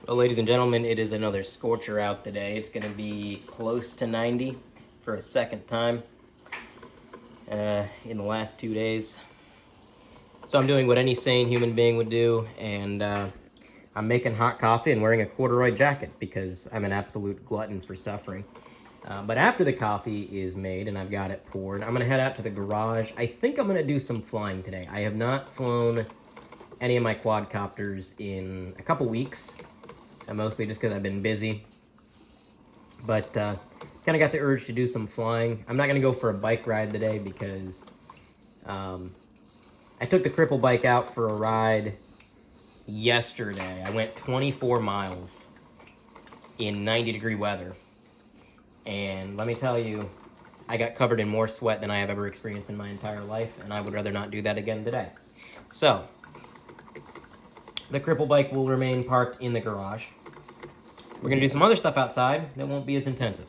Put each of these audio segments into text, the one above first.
Well, ladies and gentlemen, it is another scorcher out today. It's going to be close to 90 for a second time in the last 2 days. So I'm doing what any sane human being would do, and I'm making hot coffee and wearing a corduroy jacket because I'm an absolute glutton for suffering. But after the coffee is made and I've got it poured, I'm going to head out to the garage. I think I'm going to do some flying today. I have not flown any of my quadcopters in a couple weeks. Mostly just because I've been busy, but kind of got the urge to do some flying. I'm not going to go for a bike ride today because I took the cripple bike out for a ride yesterday. I went 24 miles in 90-degree weather, and let me tell you, I got covered in more sweat than I have ever experienced in my entire life, and I would rather not do that again today. So the cripple bike will remain parked in the garage. We're going to do some other stuff outside that won't be as intensive.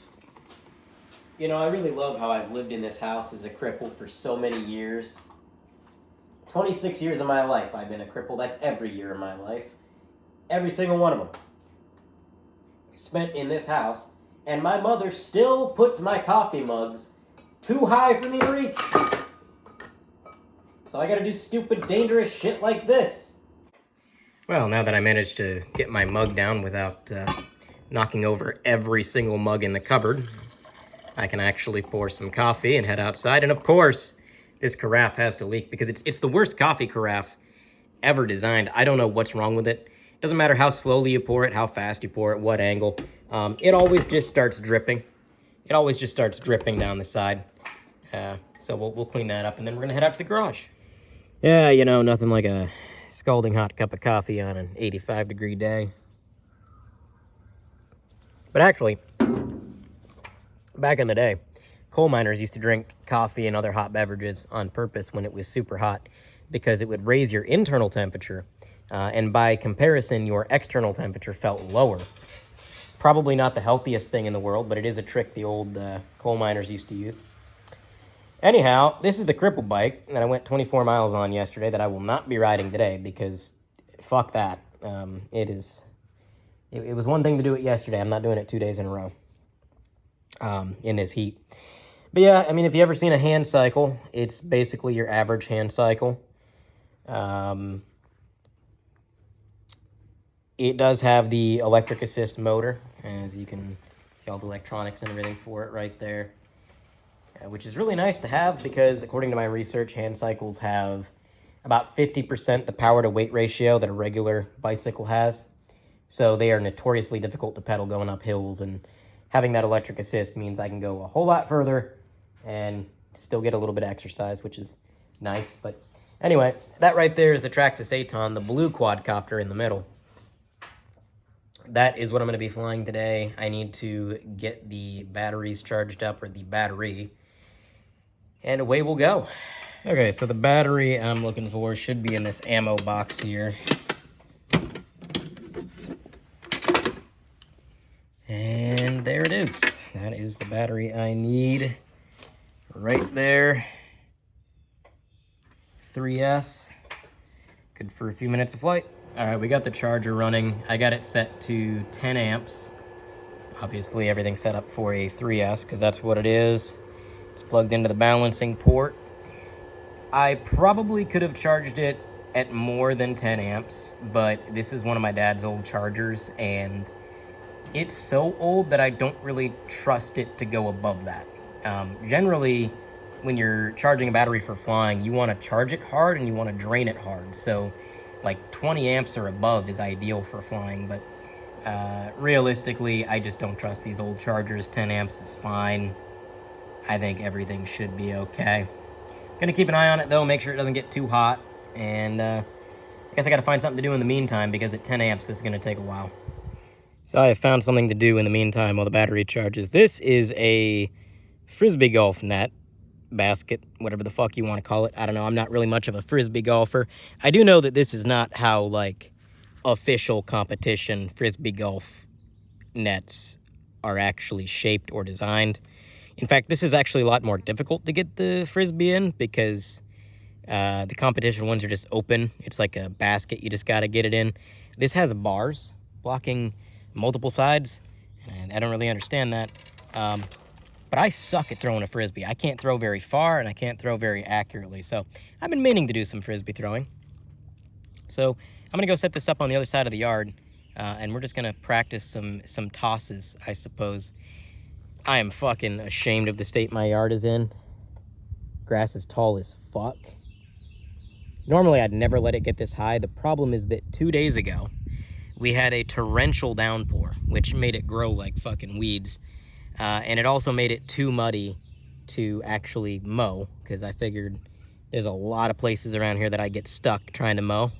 You know, I really love how I've lived in this house as a cripple for so many years. 26 years of my life I've been a cripple. That's every year of my life. Every single one of them spent in this house. And my mother still puts my coffee mugs too high for me to reach. So I got to do stupid, dangerous shit like this. Well, now that I managed to get my mug down without knocking over every single mug in the cupboard, I can actually pour some coffee and head outside. And of course, this carafe has to leak because it's the worst coffee carafe ever designed. I don't know what's wrong with it. It doesn't matter how slowly you pour it, how fast you pour it, what angle. It always just starts dripping. It always just starts dripping down the side. So we'll clean that up, and then we're going to head out to the garage. Yeah, you know, nothing like a scalding hot cup of coffee on an 85-degree day. But actually, back in the day, coal miners used to drink coffee and other hot beverages on purpose when it was super hot because it would raise your internal temperature, and by comparison, your external temperature felt lower. Probably not the healthiest thing in the world, but it is a trick the old coal miners used to use. Anyhow, this is the cripple bike that I went 24 miles on yesterday that I will not be riding today because fuck that. It was one thing to do it yesterday. I'm not doing it 2 days in a row in this heat. But yeah, I mean, if you ever seen a hand cycle, it's basically your average hand cycle. It does have the electric assist motor, as you can see all the electronics and everything for it right there. Which is really nice to have because, according to my research, hand cycles have about 50% the power-to-weight ratio that a regular bicycle has. So they are notoriously difficult to pedal going up hills, and having that electric assist means I can go a whole lot further and still get a little bit of exercise, which is nice. But anyway, that right there is the Traxxas Aton, the blue quadcopter in the middle. That is what I'm going to be flying today. I need to get the batteries charged up, or the battery, and away we'll go. Okay, so the battery I'm looking for should be in this ammo box here. And there it is. That is the battery I need right there. 3S. Good for a few minutes of flight. All right, we got the charger running. I got it set to 10 amps. Obviously, everything's set up for a 3S because that's what it is. It's plugged into the balancing port. I probably could have charged it at more than 10 amps, but this is one of my dad's old chargers, and it's so old that I don't really trust it to go above that. Generally, when you're charging a battery for flying, you want to charge it hard and you want to drain it hard. So like 20 amps or above is ideal for flying, but realistically, I just don't trust these old chargers. 10 amps is fine. I think everything should be okay. Gonna keep an eye on it though, make sure it doesn't get too hot, and I guess I gotta find something to do in the meantime because at 10 amps this is gonna take a while. So I have found something to do in the meantime while the battery charges. This is a Frisbee golf net, basket, whatever the fuck you want to call it. I don't know, I'm not really much of a Frisbee golfer. I do know that this is not how, like, official competition Frisbee golf nets are actually shaped or designed. In fact, this is actually a lot more difficult to get the Frisbee in because the competition ones are just open. It's like a basket, you just got to get it in. This has bars, blocking multiple sides, and I don't really understand that. But I suck at throwing a Frisbee. I can't throw very far, and I can't throw very accurately, so I've been meaning to do some Frisbee throwing. So I'm gonna go set this up on the other side of the yard, and we're just gonna practice some tosses, I suppose. I am fucking ashamed of the state my yard is in. Grass is tall as fuck. Normally, I'd never let it get this high. The problem is that 2 days ago, we had a torrential downpour, which made it grow like fucking weeds. And it also made it too muddy to actually mow, because I figured there's a lot of places around here that I get stuck trying to mow.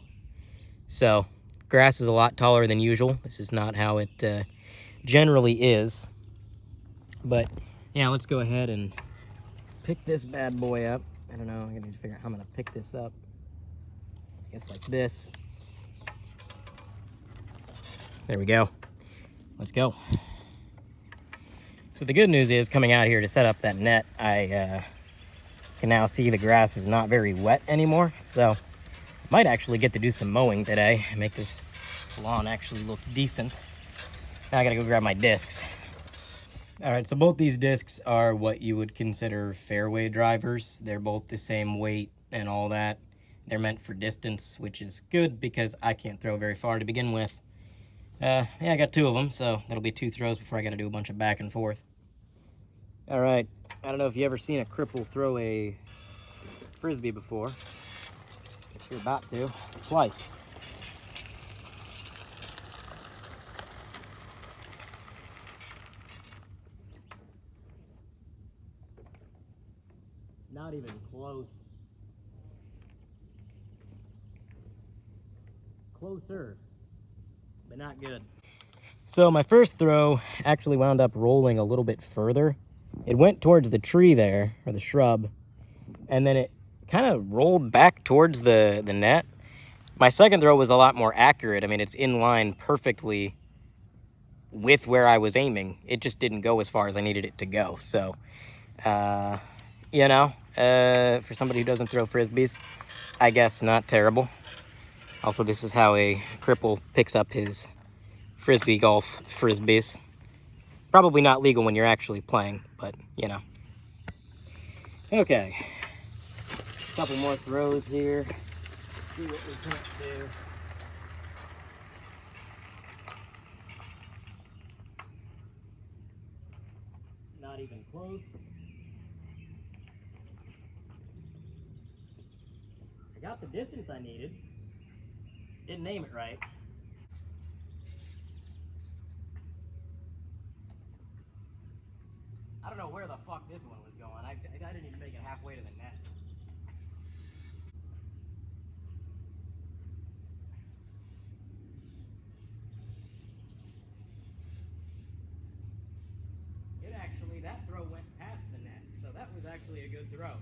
So, grass is a lot taller than usual. This is not how it generally is. But, yeah, let's go ahead and pick this bad boy up. I don't know, I'm gonna need to figure out how I'm gonna pick this up. I guess like this. There we go. Let's go. So the good news is, coming out here to set up that net, I can now see the grass is not very wet anymore. So I might actually get to do some mowing today and make this lawn actually look decent. Now I gotta go grab my discs. All right, so both these discs are what you would consider fairway drivers. They're both the same weight and all that. They're meant for distance, which is good because I can't throw very far to begin with. Yeah, I got 2 of them, so that'll be 2 throws before I gotta do a bunch of back and forth. All right, I don't know if you ever seen a cripple throw a Frisbee before, but you're about to, twice. Not even close. Closer, but not good. So my first throw actually wound up rolling a little bit further. It went towards the tree there, or the shrub, and then it kind of rolled back towards the net. My second throw was a lot more accurate. I mean, it's in line perfectly with where I was aiming. It just didn't go as far as I needed it to go. So, you know, for somebody who doesn't throw Frisbees, I guess not terrible. Also, this is how a cripple picks up his Frisbee golf Frisbees. Probably not legal when you're actually playing, but, you know. Okay. A couple more throws here. See what we can't do. Not even close. I got the distance I needed. Didn't name it right. I don't know where the fuck this one was going. I didn't even make it halfway to the net. That throw went past the net, so that was actually a good throw.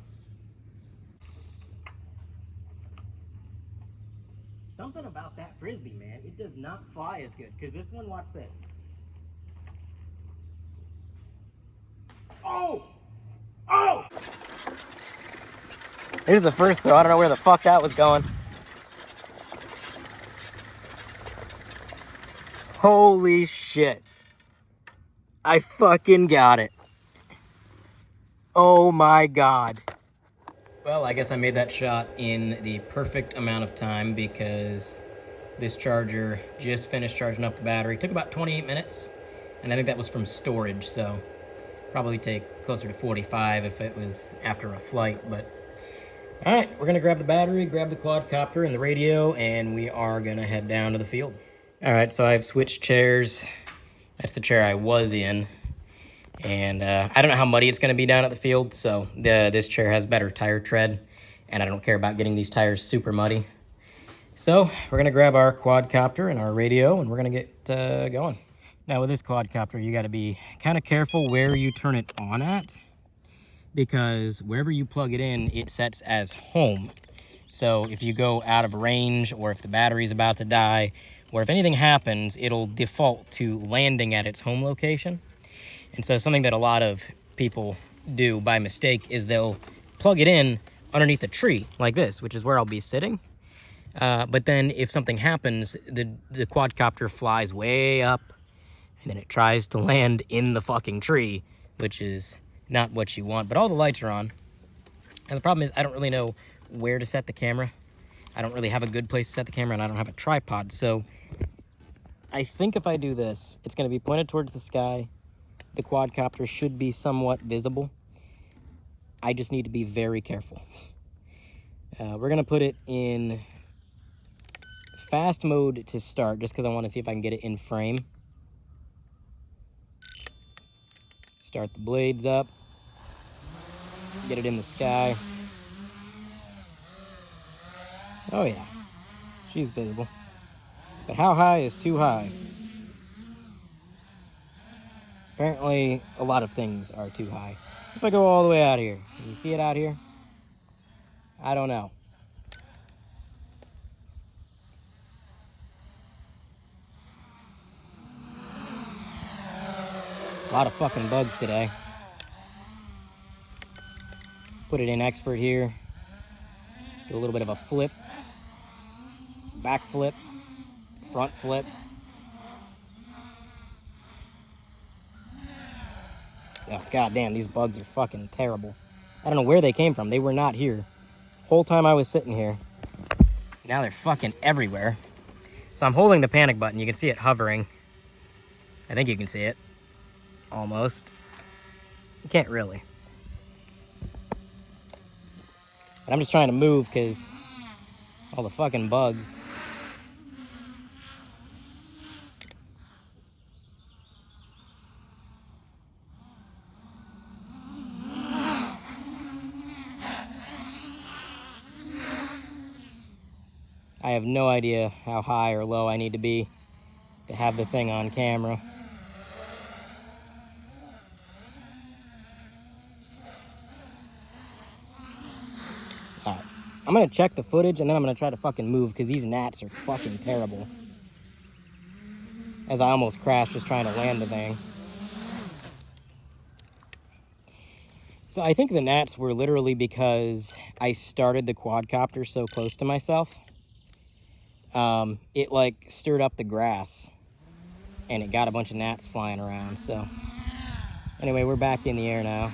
Something about that Frisbee, man, it does not fly as good, because this one, watch this. Oh! Oh! Here's the first throw. I don't know where the fuck that was going. Holy shit. I fucking got it. Oh my God. Well, I guess I made that shot in the perfect amount of time because this charger just finished charging up the battery. It took about 28 minutes, and I think that was from storage, so probably take closer to 45 if it was after a flight. But all right, we're gonna grab the battery, grab the quadcopter and the radio, and we are gonna head down to the field. All right, so I've switched chairs. That's the chair I was in. And I don't know how muddy it's going to be down at the field, so this chair has better tire tread, and I don't care about getting these tires super muddy. So we're going to grab our quadcopter and our radio, and we're going to get going. Now with this quadcopter, you got to be kind of careful where you turn it on at, because wherever you plug it in, it sets as home. So if you go out of range, or if the battery's about to die, or if anything happens, it'll default to landing at its home location. And so something that a lot of people do by mistake is they'll plug it in underneath a tree like this, which is where I'll be sitting. But then if something happens, the quadcopter flies way up, and then it tries to land in the fucking tree, which is not what you want. But all the lights are on. And the problem is I don't really know where to set the camera. I don't really have a good place to set the camera, and I don't have a tripod. So I think if I do this, it's going to be pointed towards the sky. The quadcopter should be somewhat visible. I just need to be very careful. We're going to put it in fast mode to start, just because I want to see if I can get it in frame. Start the blades up. Get it in the sky. Oh yeah, she's visible. But how high is too high? Apparently, a lot of things are too high. If I go all the way out here, can you see it out here? I don't know. A lot of fucking bugs today. Put it in expert here. Do a little bit of a flip. Back flip. Front flip. Oh, goddamn, these bugs are fucking terrible. I don't know where they came from. They were not here. Whole time I was sitting here. Now they're fucking everywhere. So I'm holding the panic button. You can see it hovering. I think you can see it. Almost. You can't really. But I'm just trying to move because all the fucking bugs. I have no idea how high or low I need to be to have the thing on camera. Alright, I'm gonna check the footage and then I'm gonna try to fucking move because these gnats are fucking terrible. As I almost crashed just trying to land the thing. So I think the gnats were literally because I started the quadcopter so close to myself. It like stirred up the grass and it got a bunch of gnats flying around. So anyway, we're back in the air now.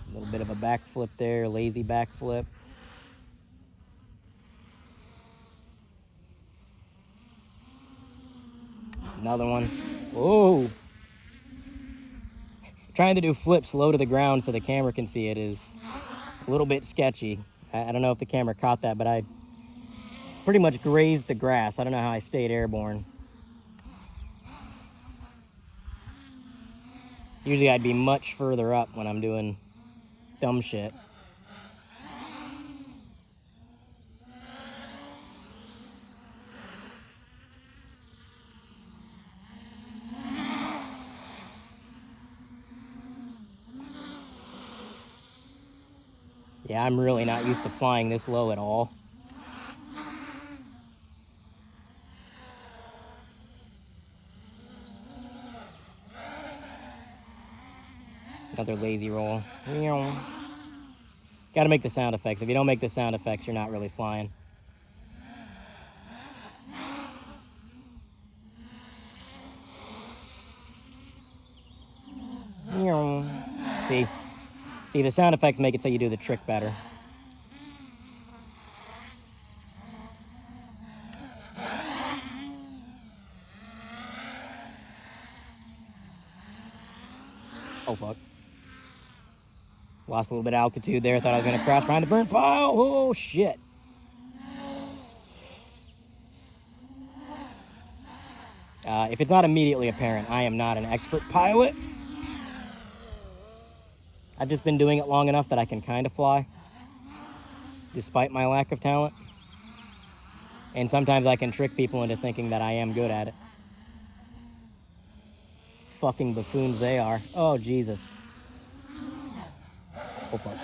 A little bit of a backflip there, lazy backflip. Another one. Whoa! Trying to do flips low to the ground so the camera can see it is a little bit sketchy. I don't know if the camera caught that, but I pretty much grazed the grass. I don't know how I stayed airborne. Usually I'd be much further up when I'm doing dumb shit. Yeah, I'm really not used to flying this low at all. Another lazy roll. Gotta make the sound effects. If you don't make the sound effects, you're not really flying. See, the sound effects make it so you do the trick better. Oh, fuck. Lost a little bit of altitude there. Thought I was going to crash behind the burn pile. Oh, shit. If it's not immediately apparent, I am not an expert pilot. I've just been doing it long enough that I can kind of fly, despite my lack of talent. And sometimes I can trick people into thinking that I am good at it. Fucking buffoons they are. Oh, Jesus. Oh, fuck.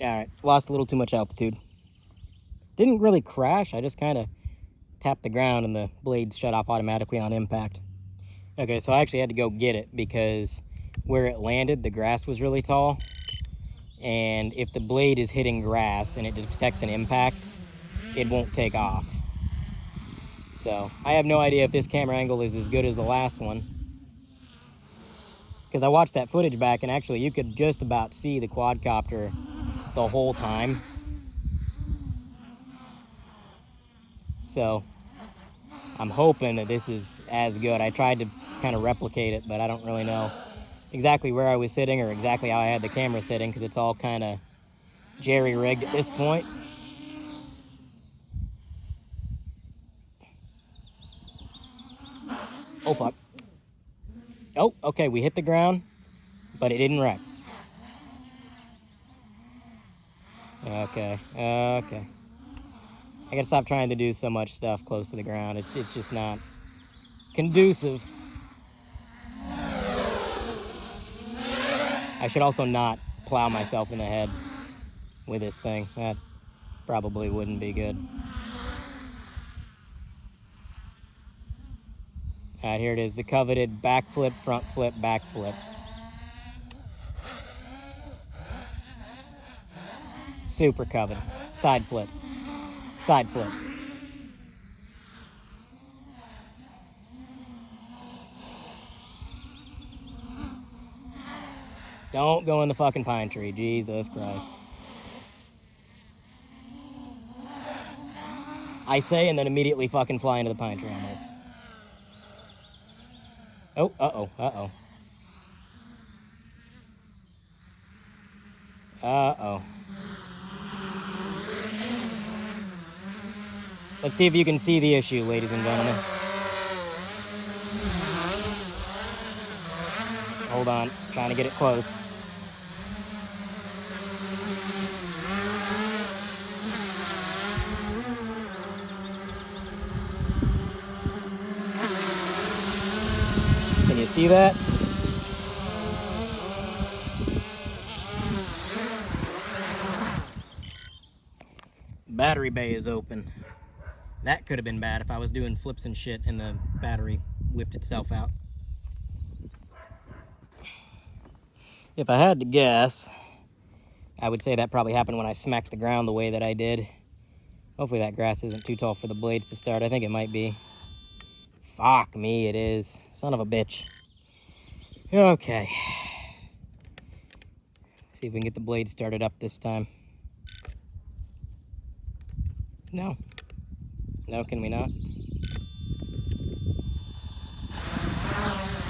All right, lost a little too much altitude. Didn't really crash, I just kind of tapped the ground and the blade shut off automatically on impact. Okay, so I actually had to go get it because where it landed, the grass was really tall. And if the blade is hitting grass and it detects an impact, it won't take off. So I have no idea if this camera angle is as good as the last one, because I watched that footage back and actually you could just about see the quadcopter the whole time. So I'm hoping that this is as good. I tried to kind of replicate it, but I don't really know exactly where I was sitting or exactly how I had the camera sitting, because it's all kind of jerry-rigged at this point. Oh, fuck. Oh, okay, we hit the ground, but it didn't wreck. Okay. I gotta stop trying to do so much stuff close to the ground. It's just not conducive. I should also not plow myself in the head with this thing. That probably wouldn't be good. All right, here it is. The coveted backflip, front flip, backflip. Super coveted. Side flip. Side flip. Don't go in the fucking pine tree. Jesus Christ. I say and then immediately fucking fly into the pine tree almost. Oh, uh-oh, uh-oh. Uh-oh. Let's see if you can see the issue, ladies and gentlemen. Hold on, trying to get it close. Can you see that? Battery bay is open. That could have been bad if I was doing flips and shit and the battery whipped itself out. If I had to guess, I would say that probably happened when I smacked the ground the way that I did. Hopefully that grass isn't too tall for the blades to start. I think it might be. Fuck me, it is. Son of a bitch. Okay. See if we can get the blade started up this time. No. No, can we not?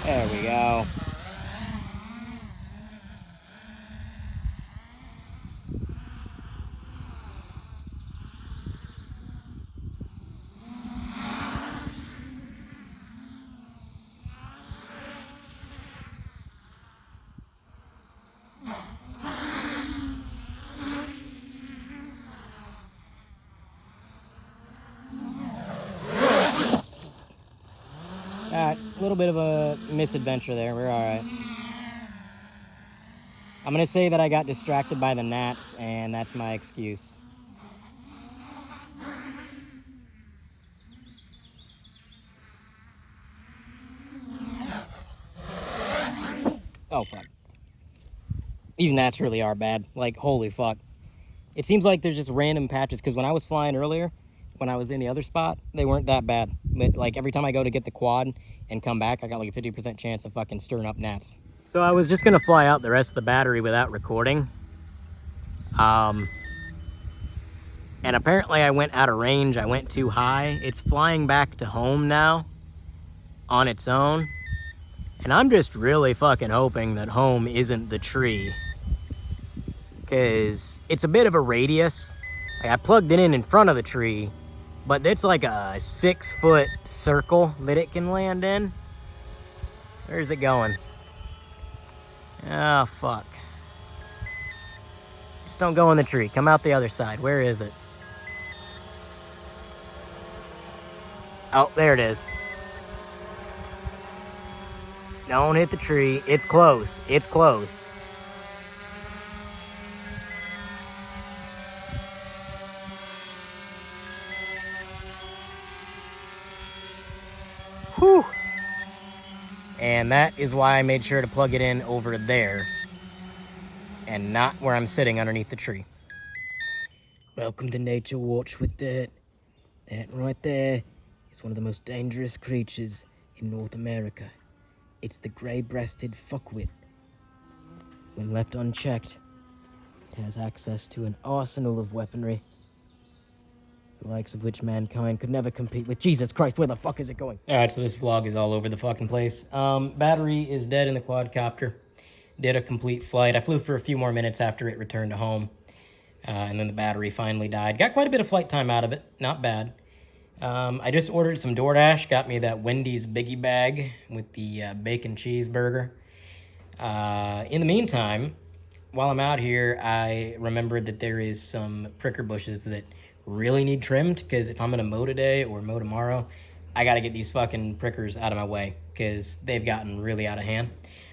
There we go. Alright, a little bit of a misadventure there. We're alright. I'm going to say that I got distracted by the gnats, and that's my excuse. Oh, fuck. These gnats really are bad. Like, holy fuck. It seems like there's just random patches, because when I was flying earlier, when I was in the other spot, they weren't that bad. But, like, every time I go to get the quad and come back, I got, like, a 50% chance of fucking stirring up gnats. So I was just going to fly out the rest of the battery without recording. And apparently I went out of range. I went too high. It's flying back to home now on its own. And I'm just really fucking hoping that home isn't the tree. Because it's a bit of a radius. Like, I plugged it in front of the tree, but it's like a 6-foot circle that it can land in. Where's it going? Oh, fuck. Just don't go in the tree. Come out the other side. Where is it? Oh, there it is. Don't hit the tree. It's close. It's close. Whew. And that is why I made sure to plug it in over there and not where I'm sitting underneath the tree. Welcome to Nature Watch with Dirt. That right there is one of the most dangerous creatures in North America. It's the gray-breasted fuckwit. When left unchecked, it has access to an arsenal of weaponry, the likes of which mankind could never compete with. Jesus Christ, where the fuck is it going? Alright, so this vlog is all over the fucking place. Battery is dead in the quadcopter. Did a complete flight. I flew for a few more minutes after it returned to home. And then the battery finally died. Got quite a bit of flight time out of it. Not bad. I just ordered some DoorDash. Got me that Wendy's Biggie Bag with the bacon cheeseburger. In the meantime, while I'm out here, I remembered that there is some pricker bushes that really need trimmed, because if I'm going to mow today or mow tomorrow, I got to get these fucking prickers out of my way, because they've gotten really out of hand.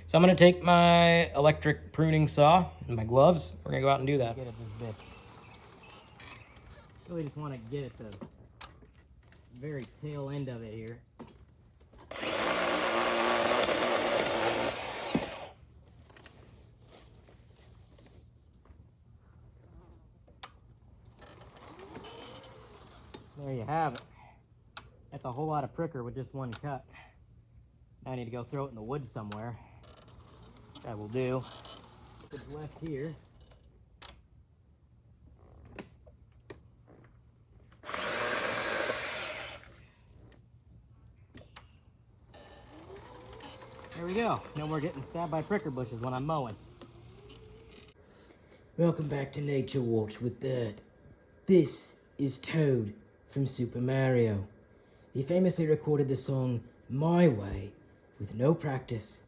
So I'm going to take my electric pruning saw and my gloves. We're going to go out and do that. Get at this bitch. Really just want to get at the very tail end of it here. There you have it. That's a whole lot of pricker with just one cut. Now I need to go throw it in the woods somewhere. That will do. What's left here. There we go. No more getting stabbed by pricker bushes when I'm mowing. Welcome back to Nature Watch with Dirt. This is Toad from Super Mario. He famously recorded the song My Way with no practice